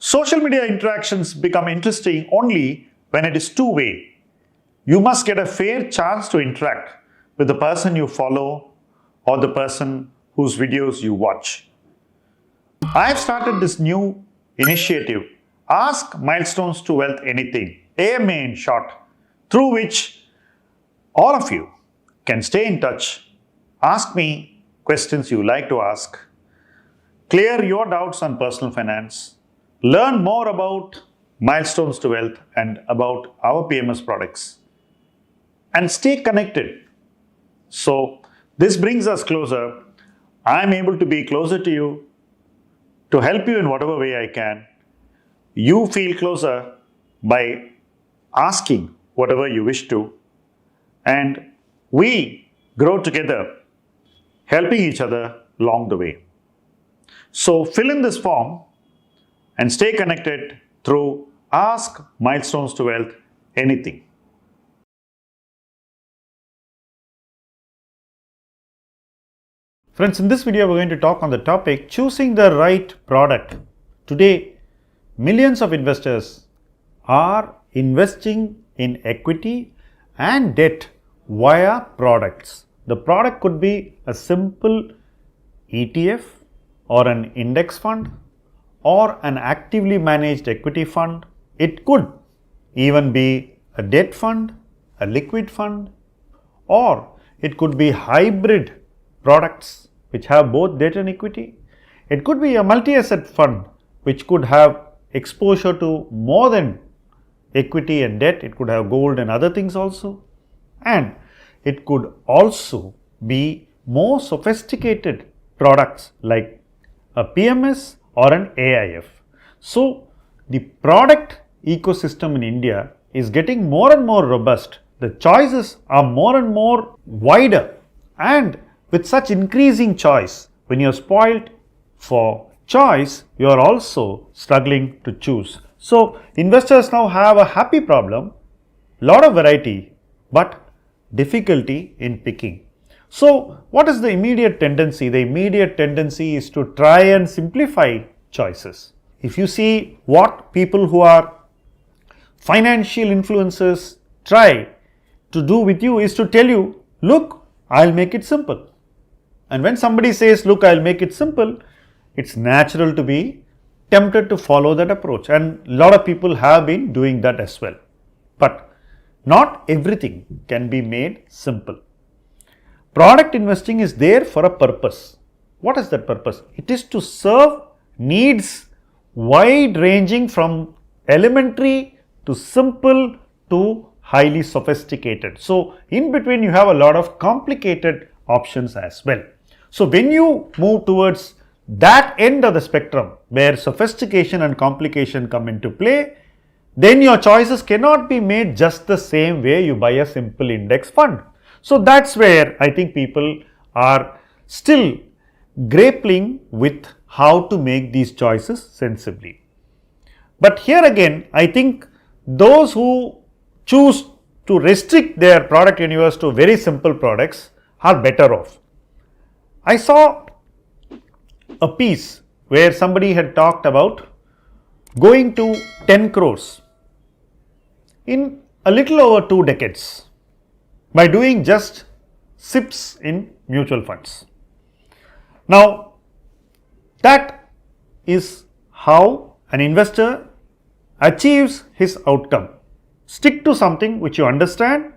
Social media interactions become interesting only when it is two-way. You must get a fair chance to interact with the person you follow or the person whose videos you watch. I have started this new initiative, Ask Milestones to Wealth Anything, AMA in short, through which all of you can stay in touch, ask me questions you like to ask, clear your doubts on personal finance, learn more about Milestones to Wealth and about our PMS products, and stay connected. So, this brings us closer. I am able to be closer to you, to help you in whatever way I can. You feel closer by asking whatever you wish to, and we grow together, helping each other along the way. So fill in this form and stay connected through Ask Milestones to Wealth Anything. Friends, in this video we're going to talk on the topic choosing the right product. Today, millions of investors are investing in equity and debt via products. The product could be a simple ETF or an index fund or an actively managed equity fund. It could even be a debt fund, a liquid fund, or it could be hybrid products which have both debt and equity. It could be a multi-asset fund which could have exposure to more than equity and debt. It could have gold and other things also. And it could also be more sophisticated products like a PMS or an AIF. So, the product ecosystem in India is getting more and more robust. The choices are more and more wider, and with such increasing choice, when you are spoiled for choice, you are also struggling to choose. So, investors now have a happy problem, lot of variety, but difficulty in picking. So, what is the immediate tendency? The immediate tendency is to try and simplify choices. If you see what people who are financial influencers try to do with you is to tell you, look, I'll make it simple. And when somebody says, look, I'll make it simple, it's natural to be tempted to follow that approach. And a lot of people have been doing that as well. But not everything can be made simple. Product investing is there for a purpose. What is that purpose? It is to serve needs wide ranging from elementary to simple to highly sophisticated. So, in between you have a lot of complicated options as well. So, when you move towards that end of the spectrum where sophistication and complication come into play, then your choices cannot be made just the same way you buy a simple index fund. So, that's where I think people are still grappling with how to make these choices sensibly. But here again, I think those who choose to restrict their product universe to very simple products are better off. I saw a piece where somebody had talked about going to 10 crores in a little over 2 decades by doing just SIPs in mutual funds. Now, that is how an investor achieves his outcome. Stick to something which you understand,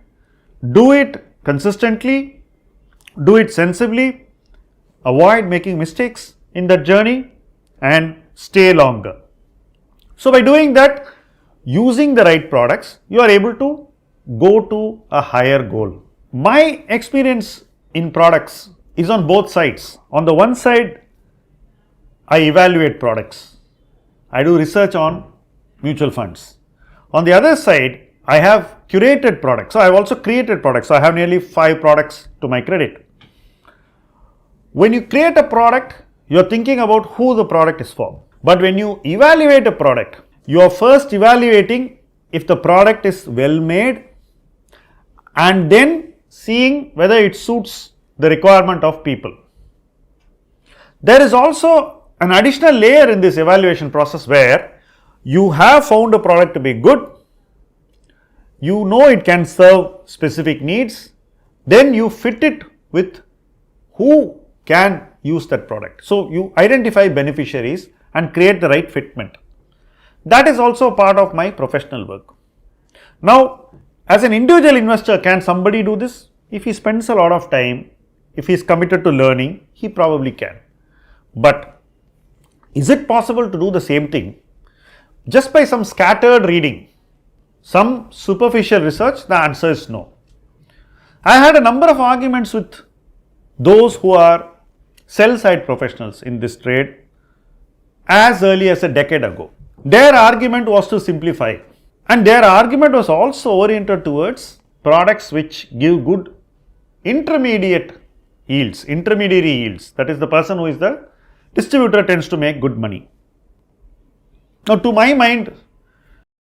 do it consistently, do it sensibly, avoid making mistakes in that journey and stay longer. So, by doing that, using the right products, you are able to go to a higher goal. My experience in products is on both sides. On the one side, I evaluate products. I do research on mutual funds. On the other side, I have curated products. So, I have also created products. So, I have nearly 5 products to my credit. When you create a product, you are thinking about who the product is for. But when you evaluate a product, you are first evaluating if the product is well made and then seeing whether it suits the requirement of people. There is also an additional layer in this evaluation process where You have found a product to be good, you know it can serve specific needs, then you fit it with who can use that product. So, you identify beneficiaries and create the right fitment. That is also part of my professional work. Now, as an individual investor, can somebody do this? If he spends a lot of time, if he is committed to learning, he probably can. But is it possible to do the same thing just by some scattered reading, some superficial research? The answer is no. I had a number of arguments with those who are sell side professionals in this trade as early as a decade ago. Their argument was to simplify, and their argument was also oriented towards products which give good intermediary yields. That is, the person who is the distributor tends to make good money. Now, to my mind,